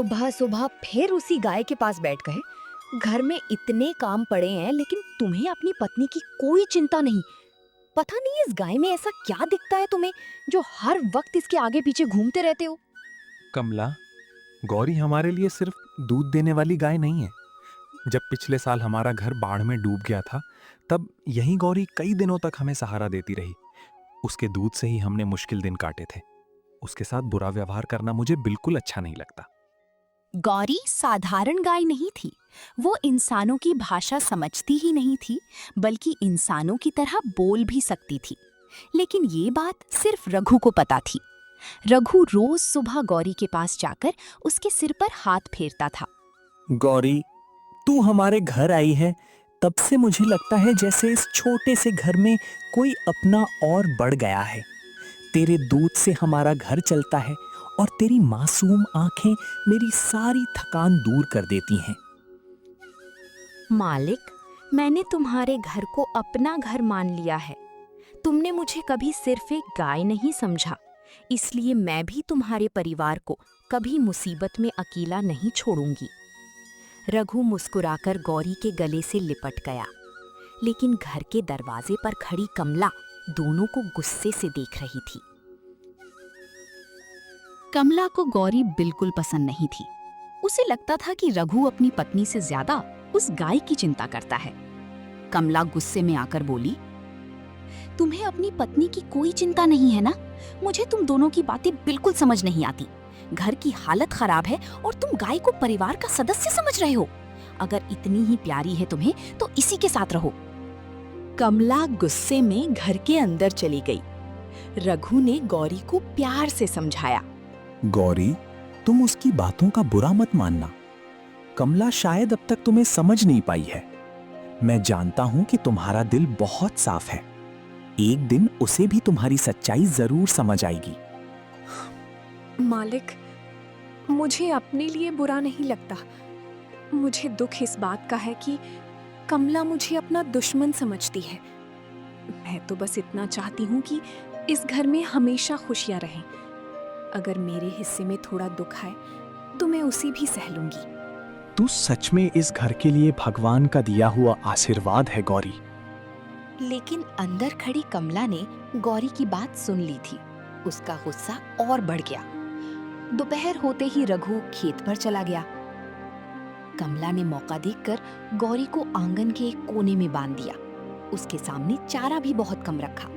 सुबह सुबह फिर उसी गाय के पास बैठ गए। घर में इतने काम पड़े हैं लेकिन तुम्हें अपनी पत्नी की कोई चिंता नहीं। पता नहीं इस गाय में ऐसा क्या दिखता है तुम्हें जो हर वक्त इसके आगे पीछे घूमते रहते हो। कमला, गौरी हमारे लिए सिर्फ दूध देने वाली गाय नहीं है। जब पिछले साल हमारा घर बाढ़ में डूब गया था, तब यही गौरी कई दिनों तक हमें सहारा देती रही। उसके दूध से ही हमने मुश्किल दिन काटे थे। उसके साथ बुरा व्यवहार करना मुझे बिल्कुल अच्छा नहीं लगता। गौरी साधारण गाय नहीं थी। वो इंसानों की भाषा समझती ही नहीं थी, बल्कि इंसानों की तरह बोल भी सकती थी। लेकिन ये बात सिर्फ रघु को पता थी। रघु रोज सुबह गौरी के पास जाकर उसके सिर पर हाथ फेरता था। गौरी, तू हमारे घर आई है तब से मुझे लगता है जैसे इस छोटे से घर में कोई अपना और बढ़ गया है। तेरे दूध से हमारा घर चलता है और तेरी मासूम आंखें मेरी सारी थकान दूर कर देती हैं। मालिक, मैंने तुम्हारे घर को अपना घर मान लिया है। तुमने मुझे कभी सिर्फ एक गाय नहीं समझा, इसलिए मैं भी तुम्हारे परिवार को कभी मुसीबत में अकेला नहीं छोड़ूंगी। रघु मुस्कुराकर गौरी के गले से लिपट गया, लेकिन घर के दरवाजे पर खड़ी कमला दोनों को गुस्से से देख रही थी। कमला को गौरी बिल्कुल पसंद नहीं थी। उसे लगता था कि रघु अपनी पत्नी से ज्यादा उस गाय की चिंता करता है। कमला गुस्से में आकर बोली, तुम्हें अपनी पत्नी की कोई चिंता नहीं है ना? मुझे तुम दोनों की बातें बिल्कुल समझ नहीं आती। घर की हालत खराब है और तुम गाय को परिवार का सदस्य समझ रहे हो। अगर इतनी ही प्यारी है तुम्हें तो इसी के साथ रहो। कमला गुस्से में घर के अंदर चली गई। रघु ने गौरी को प्यार से समझाया। गौरी, तुम उसकी बातों का बुरा मत मानना। कमला शायद अब तक तुम्हें समझ नहीं पाई है। मैं जानता हूं कि तुम्हारा दिल बहुत साफ है। एक दिन उसे भी तुम्हारी सच्चाई जरूर समझ आएगी। मालिक, मुझे अपने लिए बुरा नहीं लगता। मुझे दुख इस बात का है कि कमला मुझे अपना दुश्मन समझती है। मैं तो बस इतना चाहती हूँ कि इस घर में हमेशा खुशियाँ रहें। अगर मेरे हिस्से में थोड़ा दुख आए तो मैं उसे भी सह लूंगी। तू सच में इस घर के लिए भगवान का दिया हुआ आशीर्वाद है गौरी। लेकिन अंदर खड़ी कमला ने गौरी की बात सुन ली थी। उसका गुस्सा और बढ़ गया। दोपहर होते ही रघु खेत पर चला गया। कमला ने मौका देखकर गौरी को आंगन के एक कोने में बांध दिया। उसके सामने चारा भी बहुत कम रखा।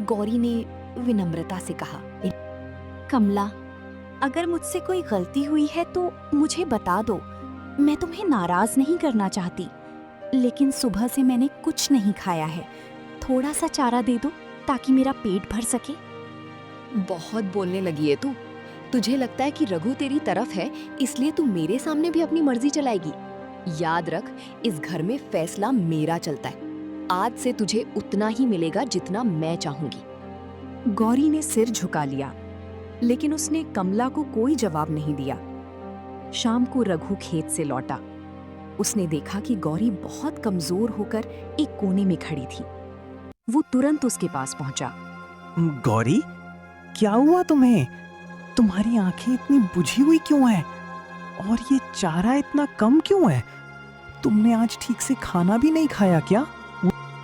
गौरी ने विनम्रता से कहा, कमला, अगर मुझसे कोई गलती हुई है तो मुझे बता दो। मैं तुम्हें नाराज नहीं करना चाहती, लेकिन सुबह से मैंने कुछ नहीं खाया है। थोड़ा सा चारा दे दो ताकि मेरा पेट भर सके। बहुत बोलने लगी है तू। तुझे लगता है कि रघु तेरी तरफ है इसलिए तू मेरे सामने भी अपनी मर्जी चलाएगी। याद रख, इस घर में फैसला मेरा चलता है। आज से तुझे उतना ही मिलेगा जितना मैं चाहूंगी। गौरी ने सिर झुका लिया, लेकिन उसने कमला को कोई जवाब नहीं दिया। शाम को रघु खेत से लौटा। उसने देखा कि गौरी बहुत कमजोर होकर एक कोने में खड़ी थी। वो तुरंत उसके पास पहुंचा। गौरी, क्या हुआ तुम्हें? तुम्हारी आंखें इतनी बुझी हुई क्यों हैं? और ये चारा इतना कम क्यों है? तुमने आज ठीक से खाना भी नहीं खाया क्या?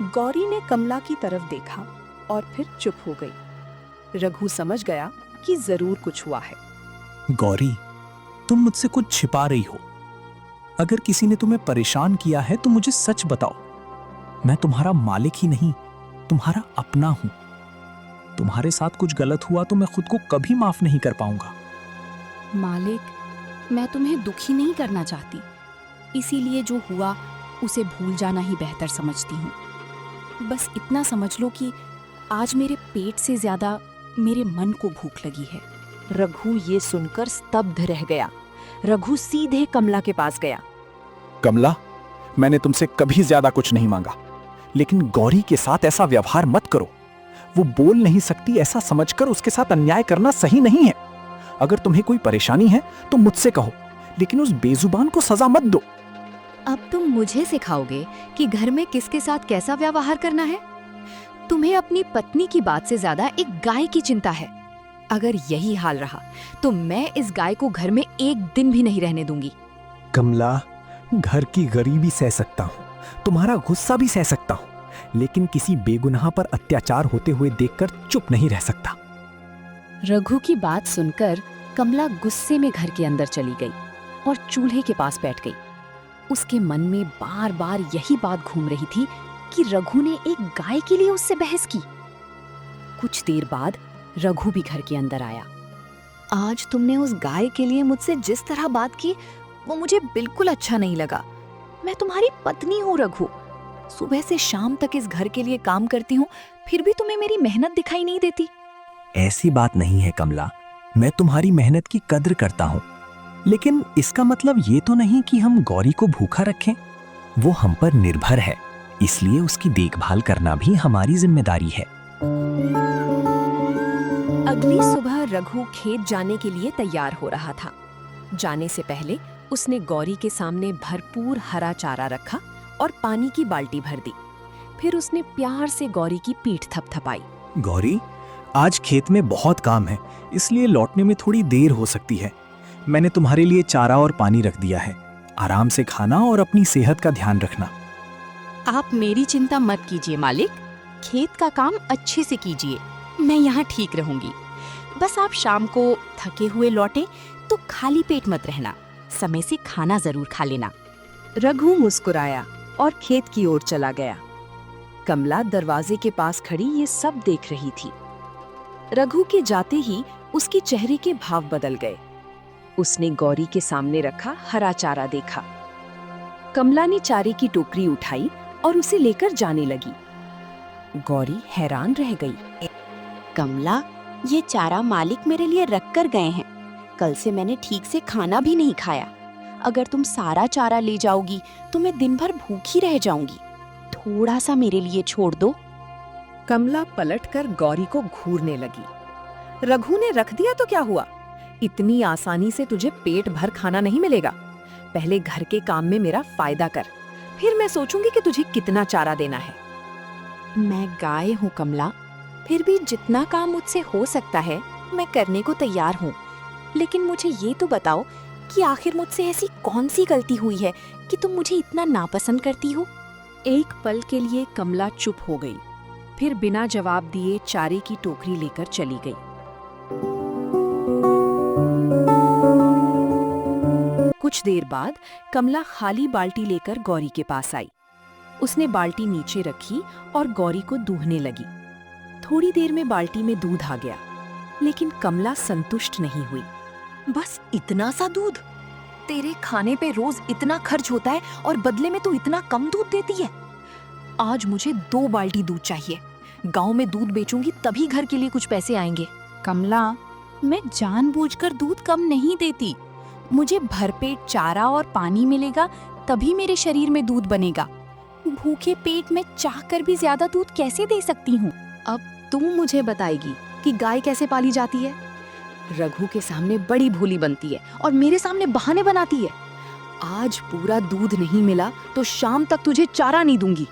गौरी ने कमला की तरफ देखा और फिर चुप हो गई। रघु समझ गया कि जरूर कुछ हुआ है। गौरी, तुम मुझसे कुछ छिपा रही हो। अगर किसी ने तुम्हें परेशान किया है तो मुझे सच बताओ। मैं तुम्हारा मालिक ही नहीं, तुम्हारा अपना हूं। तुम्हारे साथ कुछ गलत हुआ तो मैं खुद को कभी माफ नहीं कर पाऊंगा। मालिक, मैं तुम्हें दुखी नहीं करना चाहती, इसीलिए जो हुआ उसे भूल जाना ही बेहतर समझती हूँ। बस इतना समझ लो कि आज मेरे पेट से ज्यादा मेरे मन को भूख लगी है। रघु ये सुनकर स्तब्ध रह गया। रघु सीधे कमला के पास गया। कमला, मैंने तुमसे कभी ज्यादा कुछ नहीं मांगा, लेकिन गौरी के साथ ऐसा व्यवहार मत करो। वो बोल नहीं सकती ऐसा समझकर उसके साथ अन्याय करना सही नहीं है। अगर तुम्हें कोई परेशानी है तो मुझसे कहो, लेकिन उस बेजुबान को सजा मत दो। अब तुम मुझे सिखाओगे कि घर में किसके साथ कैसा व्यवहार करना है? तुम्हें अपनी पत्नी की बात से ज्यादा एक गाय की चिंता है। अगर यही हाल रहा तो मैं इस गाय को घर में एक दिन भी नहीं रहने दूंगी। कमला, घर की गरीबी सह सकता हूँ, तुम्हारा गुस्सा भी सह सकता हूँ, लेकिन किसी बेगुनाह पर अत्याचार होते हुए देखकर चुप नहीं रह सकता। रघु की बात सुनकर कमला गुस्से में घर के अंदर चली गई और चूल्हे के पास बैठ गई। उसके मन में बार बार यही बात घूम रही थी कि रघु ने एक गाय के लिए उससे बहस की। कुछ देर बाद रघु भी घर के अंदर आया। आज तुमने उस गाय के लिए मुझसे जिस तरह बात की वो मुझे बिल्कुल अच्छा नहीं लगा। मैं तुम्हारी पत्नी हूँ रघु, सुबह से शाम तक इस घर के लिए काम करती हूँ, फिर भी तुम्हें मेरी मेहनत दिखाई नहीं देती। ऐसी बात नहीं है कमला, मैं तुम्हारी मेहनत की कद्र करता हूँ, लेकिन इसका मतलब ये तो नहीं कि हम गौरी को भूखा रखें। वो हम पर निर्भर है, इसलिए उसकी देखभाल करना भी हमारी जिम्मेदारी है। अगली सुबह रघु खेत जाने के लिए तैयार हो रहा था। जाने से पहले उसने गौरी के सामने भरपूर हरा चारा रखा और पानी की बाल्टी भर दी। फिर उसने प्यार से गौरी की पीठ थपथपाई। गौरी, आज खेत में बहुत काम है, इसलिए लौटने में थोड़ी देर हो सकती है। मैंने तुम्हारे लिए चारा और पानी रख दिया है। आराम से खाना और अपनी सेहत का ध्यान रखना। आप मेरी चिंता मत कीजिए मालिक, खेत का काम अच्छे से कीजिए, मैं यहाँ ठीक रहूंगी। बस आप शाम को थके हुए लौटे तो खाली पेट मत रहना, समय से खाना जरूर खा लेना। रघु मुस्कुराया और खेत की ओर चला गया। कमला दरवाजे के पास खड़ी ये सब देख रही थी। रघु के जाते ही उसके चेहरे के भाव बदल गए। उसने गौरी के सामने रखा हरा चारा देखा। कमला ने चारे की टोकरी उठाई और उसे लेकर जाने लगी। गौरी हैरान रह गई। कमला, ये चारा मालिक मेरे लिए रख कर गए हैं। कल से मैंने ठीक से खाना भी नहीं खाया। अगर तुम सारा चारा ले जाओगी तो मैं दिन भर भूखी रह जाऊंगी। थोड़ा सा मेरे लिए छोड़ दो। कमला पलटकर गौरी को घूरने लगी। रघु ने रख दिया तो क्या हुआ? इतनी आसानी से तुझे पेट भर खाना नहीं मिलेगा। पहले घर के काम में मेरा फायदा कर, फिर मैं सोचूंगी कि तुझे कितना चारा देना है। मैं गाय हूँ कमला, फिर भी जितना काम मुझसे हो सकता है मैं करने को तैयार हूँ। लेकिन मुझे ये तो बताओ कि आखिर मुझसे ऐसी कौन सी गलती हुई है कि तुम मुझे इतना नापसंद करती हो? एक पल के लिए कमला चुप हो गई, फिर बिना जवाब दिए चारे की टोकरी लेकर चली गई। कुछ देर बाद कमला खाली बाल्टी लेकर गौरी के पास आई। उसने बाल्टी नीचे रखी और गौरी को दूहने लगी। थोड़ी देर में बाल्टी में दूध आ गया, लेकिन कमला संतुष्ट नहीं हुई। बस इतना सा दूध? तेरे खाने पे रोज इतना खर्च होता है और बदले में तू इतना कम दूध देती है। आज मुझे 2 बाल्टी दूध चाहिए। गांव में दूध बेचूंगी तभी घर के लिए कुछ पैसे आएंगे। कमला, मैं जानबूझकर दूध कम नहीं देती। मुझे भरपेट चारा और पानी मिलेगा तभी मेरे शरीर में दूध बनेगा। भूखे पेट में चाहकर भी ज्यादा दूध कैसे दे सकती हूँ? अब तू मुझे बताएगी कि गाय कैसे पाली जाती है? रघु के सामने बड़ी भोली बनती है और मेरे सामने बहाने बनाती है। आज पूरा दूध नहीं मिला तो शाम तक तुझे चारा नहीं दूंगी।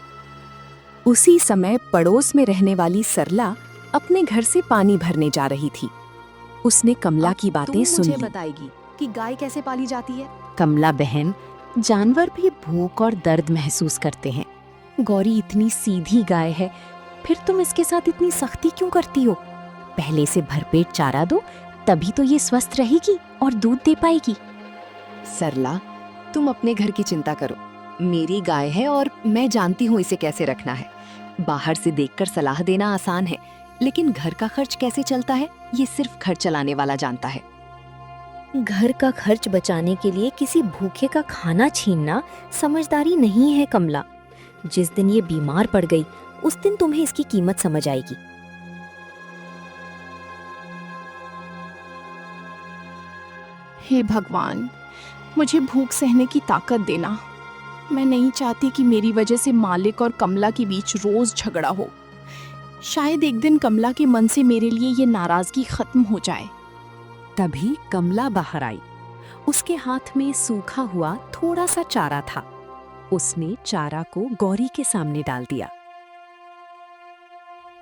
उसी समय पड़ोस में रहने वाली सरला अपने घर से पानी भरने जा रही थी। उसने कमला अब की तू बातें सुन मुझे ली। बताएगी कि गाय कैसे पाली जाती है? कमला बहन, जानवर भी भूख और दर्द महसूस करते हैं। गौरी इतनी सीधी गाय है, फिर तुम इसके साथ इतनी सख्ती क्यों करती हो? पहले से भरपेट चारा दो, तभी तो ये स्वस्थ रहेगी और दूध दे पाएगी। सरला, तुम अपने घर की चिंता करो। मेरी गाय है और मैं जानती हूँ इसे कैसे रखना है। बाहर से देखकर सलाह देना आसान है, लेकिन घर का खर्च कैसे चलता है ये सिर्फ घर चलाने वाला जानता है। घर का खर्च बचाने के लिए किसी भूखे का खाना छीनना समझदारी नहीं है कमला। जिस दिन ये बीमार पड़ गई उस दिन तुम्हें इसकी कीमत समझ आएगी। हे भगवान, मुझे भूख सहने की ताकत देना। मैं नहीं चाहती कि मेरी वजह से मालिक और कमला के बीच रोज झगड़ा हो। शायद एक दिन कमला के मन से मेरे लिए ये नाराजगी खत्म हो जाए। तभी कमला बाहर आई। उसके हाथ में सूखा हुआ थोड़ा सा चारा था। उसने चारा को गौरी के सामने डाल दिया।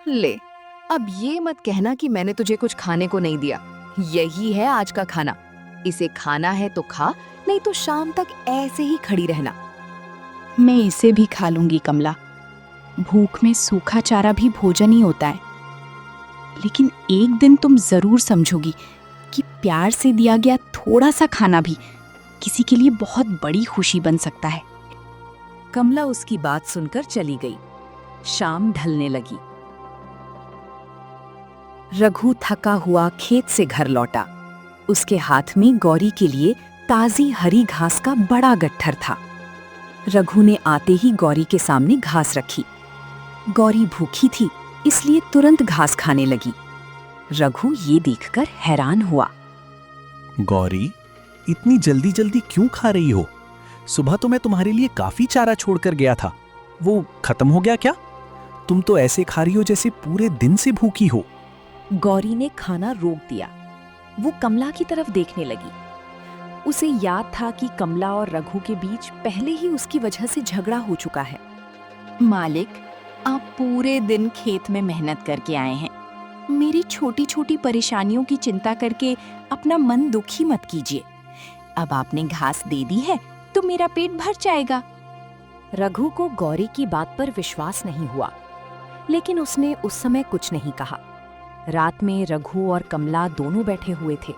ले, अब ये मत कहना कि मैंने तुझे कुछ खाने को नहीं दिया। यही है आज का खाना। इसे खाना है तो खा, नहीं तो शाम तक ऐसे ही खड़ी रहना। मैं इसे भी खा लूंगी कमला। भूख में सूखा चारा भी भोजन ही होता है। लेकिन एक दिन तुम जरूर समझोगी कि प्यार से दिया गया थोड़ा सा खाना भी किसी के लिए बहुत बड़ी खुशी बन सकता है। कमला उसकी बात सुनकर चली गई। शाम ढलने लगी। रघु थका हुआ खेत से घर लौटा। उसके हाथ में गौरी के लिए ताजी हरी घास का बड़ा गट्ठर था। रघु ने आते ही गौरी के सामने घास रखी। गौरी भूखी थी, इसलिए तुरंत घास खाने लगी। रघु ये देखकर हैरान हुआ। गौरी, इतनी जल्दी जल्दी क्यों खा रही हो? सुबह तो मैं तुम्हारे लिए काफी चारा छोड़कर गया था, वो खत्म हो गया क्या? तुम तो ऐसे खा रही हो जैसे पूरे दिन से भूखी हो। गौरी ने खाना रोक दिया। वो कमला की तरफ देखने लगी। उसे याद था कि कमला और रघु के बीच पहले ही उसकी वजह से झगड़ा हो चुका है। मालिक, आप पूरे दिन खेत में मेहनत करके आए हैं। मेरी छोटी छोटी परेशानियों की चिंता करके अपना मन दुखी मत कीजिए। अब आपने घास दे दी है तो मेरा पेट भर जाएगा। रघु को गौरी की बात पर विश्वास नहीं हुआ, लेकिन उसने उस समय कुछ नहीं कहा। रात में रघु और कमला दोनों बैठे हुए थे।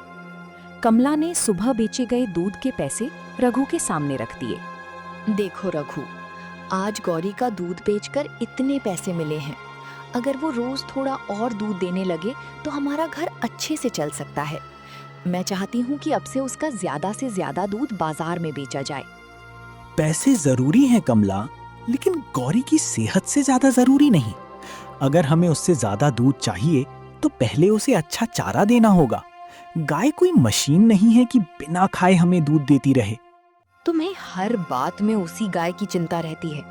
कमला ने सुबह बेचे गए दूध के पैसे रघु के सामने रख दिए। देखो रघु, आज गौरी का दूध बेचकर इतने पैसे मिले हैं। अगर वो रोज थोड़ा और दूध देने लगे तो हमारा घर अच्छे से चल सकता है। मैं चाहती हूँ कि अब से उसका ज्यादा से ज्यादा दूध बाजार में बेचा जाए। पैसे जरूरी हैं कमला, लेकिन गौरी की सेहत से ज्यादा जरूरी नहीं। अगर हमें उससे ज्यादा दूध चाहिए तो पहले उसे अच्छा चारा देना होगा। गाय कोई मशीन नहीं है कि बिना खाए हमें दूध देती रहे। तुम्हें हर बात में उसी गाय की चिंता रहती है।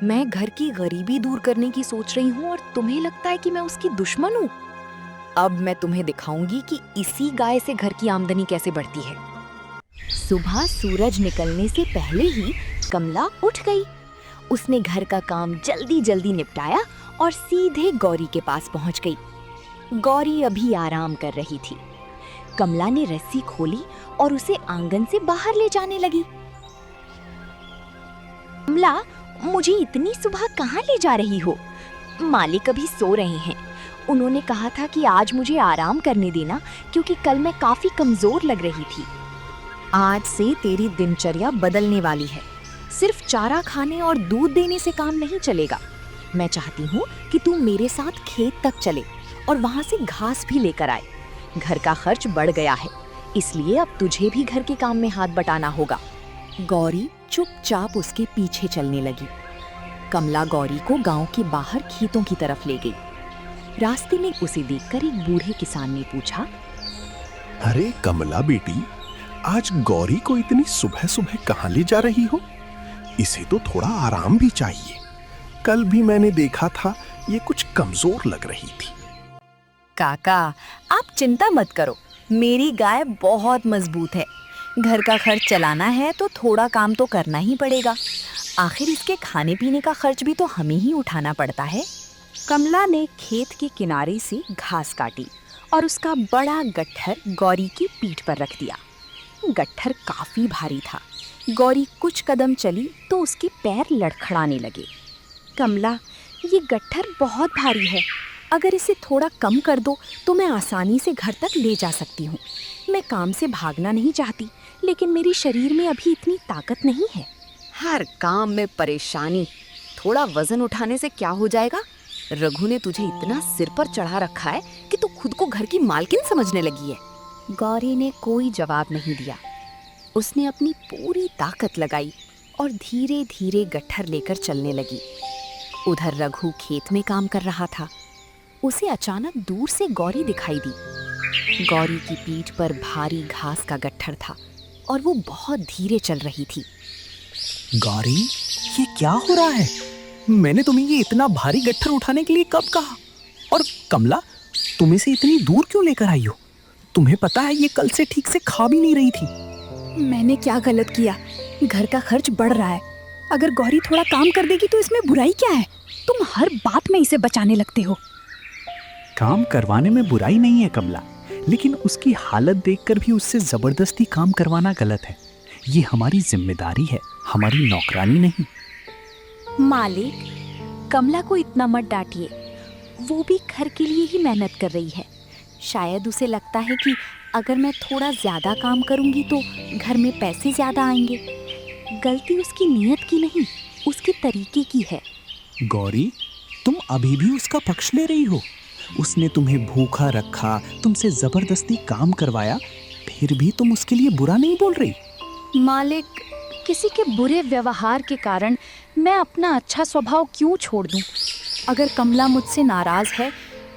मैं घर की गरीबी दूर करने की सोच रही हूँ और तुम्हें लगता है कि मैं उसकी दुश्मन हूँ। अब मैं तुम्हें दिखाऊंगी कि इसी गाय से घर की आमदनी कैसे बढ़ती है। सुबह सूरज निकलने से पहले ही कमला उठ गई। उसने घर का काम जल्दी जल्दी निपटाया और सीधे गौरी के पास पहुंच गई। गौरी अभी आराम कर रही थी। कमला ने रस्सी खोली और उसे आंगन से बाहर ले जाने लगी। कमला, मुझे इतनी सुबह कहाँ ले जा रही हो? मालिक अभी सो रहे हैं। उन्होंने कहा था कि आज मुझे आराम करने देना, क्योंकि कल मैं काफी कमजोर लग रही थी। आज से तेरी दिनचर्या बदलने वाली है। सिर्फ चारा खाने और दूध देने से काम नहीं चलेगा। मैं चाहती हूँ कि तू मेरे साथ खेत तक चले और वहाँ से घास भी लेकर आए। घर का खर्च बढ़ गया है, इसलिए अब तुझे भी घर के काम में हाथ बटाना होगा। गौरी चुपचाप उसके पीछे चलने लगी। कमला गौरी को गांव के बाहर खेतों की तरफ ले गई। रास्ते में उसे देखकर एक बूढ़े किसान ने पूछा, अरे कमला बेटी, आज गौरी को इतनी सुबह सुबह कहाँ ले जा रही हो? इसे तो थोड़ा आराम भी चाहिए। कल भी मैंने देखा था, ये कुछ कमजोर लग रही थी। काका, आप चिंता मत करो। मेरी गाय बहुत मजबूत है। घर का खर्च चलाना है तो थोड़ा काम तो करना ही पड़ेगा। आखिर इसके खाने पीने का खर्च भी तो हमें ही उठाना पड़ता है। कमला ने खेत के किनारे से घास काटी और उसका बड़ा गट्ठर गौरी की पीठ पर रख दिया। गट्ठर काफी भारी था। गौरी कुछ कदम चली तो उसके पैर लड़खड़ाने लगे। कमला, ये गट्ठर बहुत भारी है। अगर इसे थोड़ा कम कर दो तो मैं आसानी से घर तक ले जा सकती हूँ। मैं काम से भागना नहीं चाहती, लेकिन मेरे शरीर में अभी इतनी ताकत नहीं है। हर काम में परेशानी। थोड़ा वजन उठाने से क्या हो जाएगा? रघु ने तुझे इतना सिर पर चढ़ा रखा है कि तू खुद को घर की मालकिन समझने लगी है। गौरी ने कोई जवाब नहीं दिया। उसने अपनी पूरी ताकत लगाई और धीरे धीरे गट्ठर लेकर चलने लगी। उधर रघु खेत में काम कर रहा था। उसे अचानक दूर से गौरी दिखाई दी। गौरी की पीठ पर भारी घास का गट्ठर था और वो बहुत धीरे चल रही थी। गौरी, ये क्या हो रहा है? मैंने तुम्हें ये इतना भारी गट्ठर उठाने के लिए कब कहा? और कमला, तुम इसे इतनी दूर क्यों लेकर आई हो? तुम्हें पता है ये कल से ठीक से खा भी नहीं रही थी। मैंने क्या गलत किया? घर का खर्च बढ़ रहा है। अगर गौरी थोड़ा काम कर देगी तो इसमें बुराई क्या है? तुम हर बात में इसे बचाने लगते हो। काम करवाने में बुराई नहीं है कमला, लेकिन उसकी हालत देखकर भी उससे जबरदस्ती काम करवाना गलत है। ये हमारी जिम्मेदारी है, हमारी नौकरानी नहीं। मालिक, कमला को इतना मत डांटिए। वो भी घर के लिए ही मेहनत कर रही है। शायद उसे लगता है कि अगर मैं थोड़ा ज्यादा काम करूंगी तो घर में पैसे ज्यादा आएंगे। गलती उसकी नीयत की नहीं, उसके तरीके की है। गौरी, तुम अभी भी उसका पक्ष ले रही हो। उसने तुम्हें भूखा रखा, तुमसे जबरदस्ती काम करवाया, फिर भी तुम उसके लिए बुरा नहीं बोल रही। मालिक, किसी के बुरे व्यवहार के कारण मैं अपना अच्छा स्वभाव क्यों छोड़ दूं? अगर कमला मुझसे नाराज है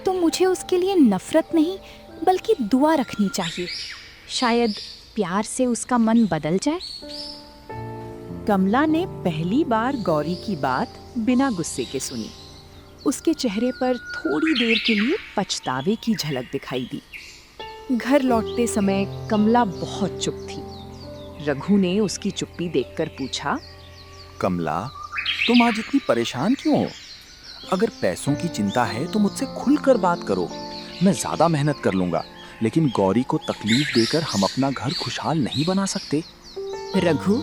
तो मुझे उसके लिए नफरत नहीं बल्कि दुआ रखनी चाहिए। शायद प्यार से उसका मन बदल जाए। कमला ने पहली बार गौरी की बात बिना गुस्से के सुनी। उसके चेहरे पर थोड़ी देर के लिए पछतावे की झलक दिखाई दी। घर लौटते समय कमला बहुत चुप थी। रघु ने उसकी चुप्पी देखकर पूछा, कमला, तुम आज इतनी परेशान क्यों हो? अगर पैसों की चिंता है तो मुझसे खुलकर बात करो। मैं ज्यादा मेहनत कर लूंगा, लेकिन गौरी को तकलीफ देकर हम अपना घर खुशहाल नहीं बना सकते। रघु,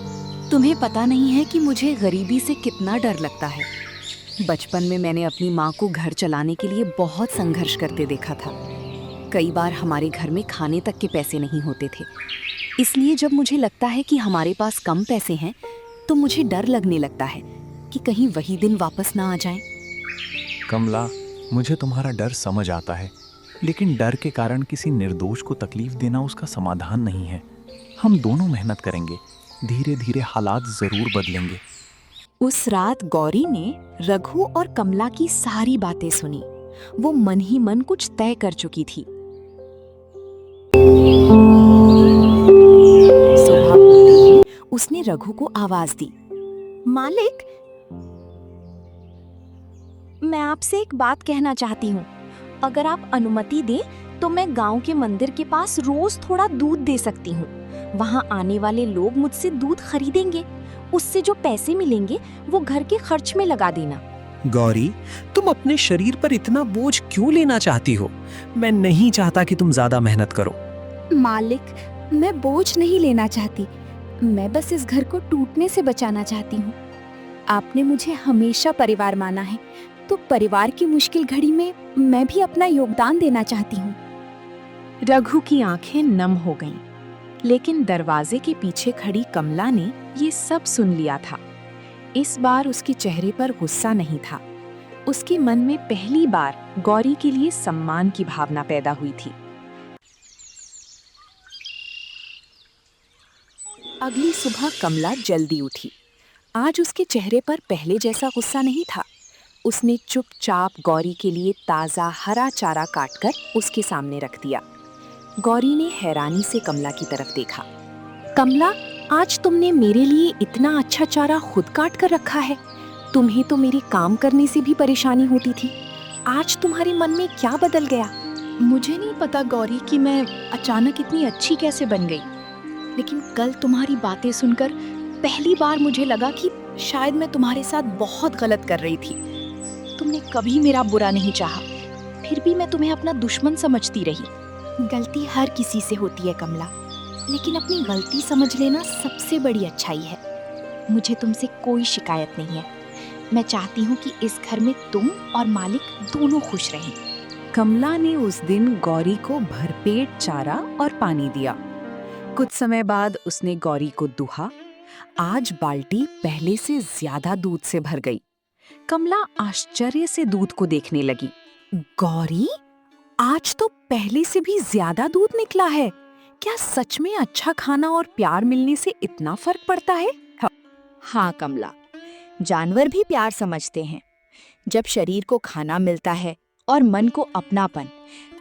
तुम्हें पता नहीं है कि मुझे गरीबी से कितना डर लगता है। बचपन में मैंने अपनी माँ को घर चलाने के लिए बहुत संघर्ष करते देखा था। कई बार हमारे घर में खाने तक के पैसे नहीं होते थे। इसलिए जब मुझे लगता है कि हमारे पास कम पैसे हैं तो मुझे डर लगने लगता है कि कहीं वही दिन वापस ना आ जाएं। कमला, मुझे तुम्हारा डर समझ आता है, लेकिन डर के कारण किसी निर्दोष को तकलीफ देना उसका समाधान नहीं है। हम दोनों मेहनत करेंगे, धीरे धीरे हालात जरूर बदलेंगे। उस रात गौरी ने रघु और कमला की सारी बातें सुनी। वो मन ही मन कुछ तय कर चुकी थी। सुबह उठते ही उसने रघु को आवाज दी, मालिक, मैं आपसे एक बात कहना चाहती हूँ। अगर आप अनुमति दें तो मैं गांव के मंदिर के पास रोज थोड़ा दूध दे सकती हूँ। वहाँ आने वाले लोग मुझसे दूध खरीदेंगे। उससे जो पैसे मिलेंगे वो घर के खर्च में लगा देना। गौरी, तुम अपने शरीर पर इतना बोझ क्यों लेना चाहती हो? मैं नहीं चाहता कि तुम ज्यादा मेहनत करो। मालिक, मैं बोझ नहीं लेना चाहती। मैं बस इस घर को टूटने से बचाना चाहती हूँ। आपने मुझे हमेशा परिवार माना है, तो परिवार की मुश्किल घड़ी में मैं भी अपना योगदान देना चाहती हूँ। रघु की आंखें नम हो गईं, लेकिन दरवाजे के पीछे खड़ी कमला ने ये सब सुन लिया था। इस बार उसके चेहरे पर गुस्सा नहीं था। उसके मन में पहली बार गौरी के लिए सम्मान की भावना पैदा हुई थी। अगली सुबह कमला जल्दी उठी। आज उसके चेहरे पर पहले जैसा गुस्सा नहीं था। उसने चुपचाप गौरी के लिए ताज़ा हरा चारा काटकर उसके सामने रख दिया। गौरी ने हैरानी से कमला की तरफ देखा। कमला, आज तुमने मेरे लिए इतना अच्छा चारा खुद काट कर रखा है। तुम्हें तो मेरे काम करने से भी परेशानी होती थी। आज तुम्हारे मन में क्या बदल गया? मुझे नहीं पता गौरी कि मैं अचानक इतनी अच्छी कैसे बन गई, लेकिन कल तुम्हारी बातें सुनकर पहली बार मुझे लगा कि शायद मैं तुम्हारे साथ बहुत गलत कर रही थी। तुमने कभी मेरा बुरा नहीं चाहा, फिर भी मैं तुम्हें अपना दुश्मन समझती रही। गलती हर किसी से होती है कमला, लेकिन अपनी गलती समझ लेना सबसे बड़ी अच्छाई है। मुझे तुमसे कोई शिकायत नहीं है। मैं चाहती हूँ कि इस घर में तुम और मालिक दोनों खुश रहें। कमला ने उस दिन गौरी को भरपेट चारा और पानी दिया। कुछ समय बाद उसने गौरी को दुहा। आज बाल्टी पहले से ज्यादा दूध से भर गई। कमला आश्चर्य से दूध को देखने लगी। गौरी, आज तो पहले से भी ज्यादा दूध निकला है। क्या सच में अच्छा खाना और प्यार मिलने से इतना फर्क पड़ता है? हाँ कमला, जानवर भी प्यार समझते हैं। जब शरीर को खाना मिलता है और मन को अपनापन,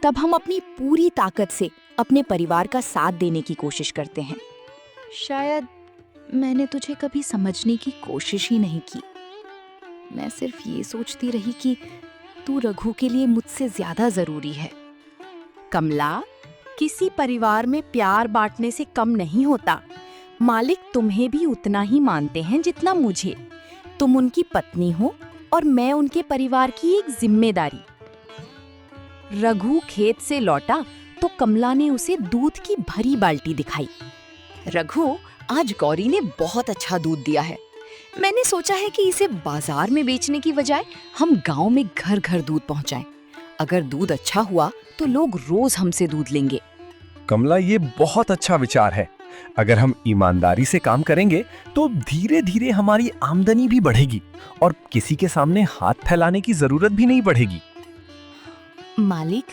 तब हम अपनी पूरी ताकत से अपने परिवार का साथ देने की कोशिश करते हैं। शायद मैंने तुझे कभी समझने की कोशिश ही नहीं की। मैं सिर्फ ये सोचती रही कि तू रघु के लिए मुझसे ज्यादा जरूरी है। कमला, किसी परिवार में प्यार बांटने से कम नहीं होता। मालिक तुम्हें भी उतना ही मानते हैं जितना मुझे। तुम उनकी पत्नी हो और मैं उनके परिवार की एक जिम्मेदारी। रघु खेत से लौटा तो कमला ने उसे दूध की भरी बाल्टी दिखाई। रघु, आज गौरी ने बहुत अच्छा दूध दिया है। मैंने सोचा है कि इसे बाजार में बेचने की बजाय हम गांव में घर घर दूध पहुंचाएं। अगर दूध अच्छा हुआ तो लोग रोज हमसे दूध लेंगे। कमला, ये बहुत अच्छा विचार है। अगर हम ईमानदारी से काम करेंगे तो धीरे धीरे हमारी आमदनी भी बढ़ेगी और किसी के सामने हाथ फैलाने की जरूरत भी नहीं पड़ेगी। मालिक,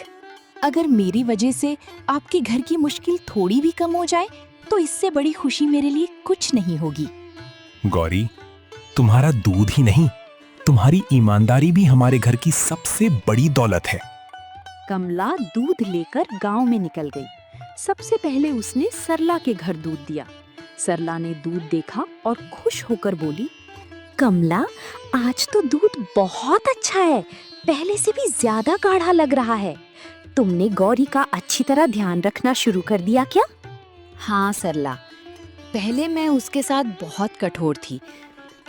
अगर मेरी वजह से आपके घर की मुश्किल थोड़ी भी कम हो जाए तो इससे बड़ी खुशी मेरे लिए कुछ नहीं होगी। गौरी, तुम्हारा दूध ही नहीं, तुम्हारी ईमानदारी भी हमारे घर की सबसे बड़ी दौलत है। कमला दूध लेकर गांव में निकल गई। सबसे पहले उसने सरला के घर दूध दिया। सरला ने दूध देखा और खुश होकर बोली, कमला, आज तो दूध बहुत अच्छा है, पहले से भी ज्यादा गाढ़ा लग रहा है। तुमने गौरी का अच्छी तरह ध्यान रखना शुरू कर दिया क्या? हाँ सरला, पहले मैं उसके साथ बहुत कठोर थी।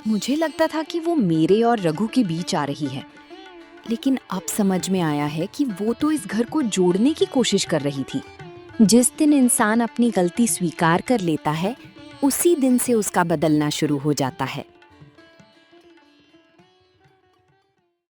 मुझे लगता था कि वो मेरे और रघु के बीच आ रही है, लेकिन अब समझ में आया है कि वो तो इस घर को जोड़ने की कोशिश कर रही थी। जिस दिन इंसान अपनी गलती स्वीकार कर लेता है, उसी दिन से उसका बदलना शुरू हो जाता है।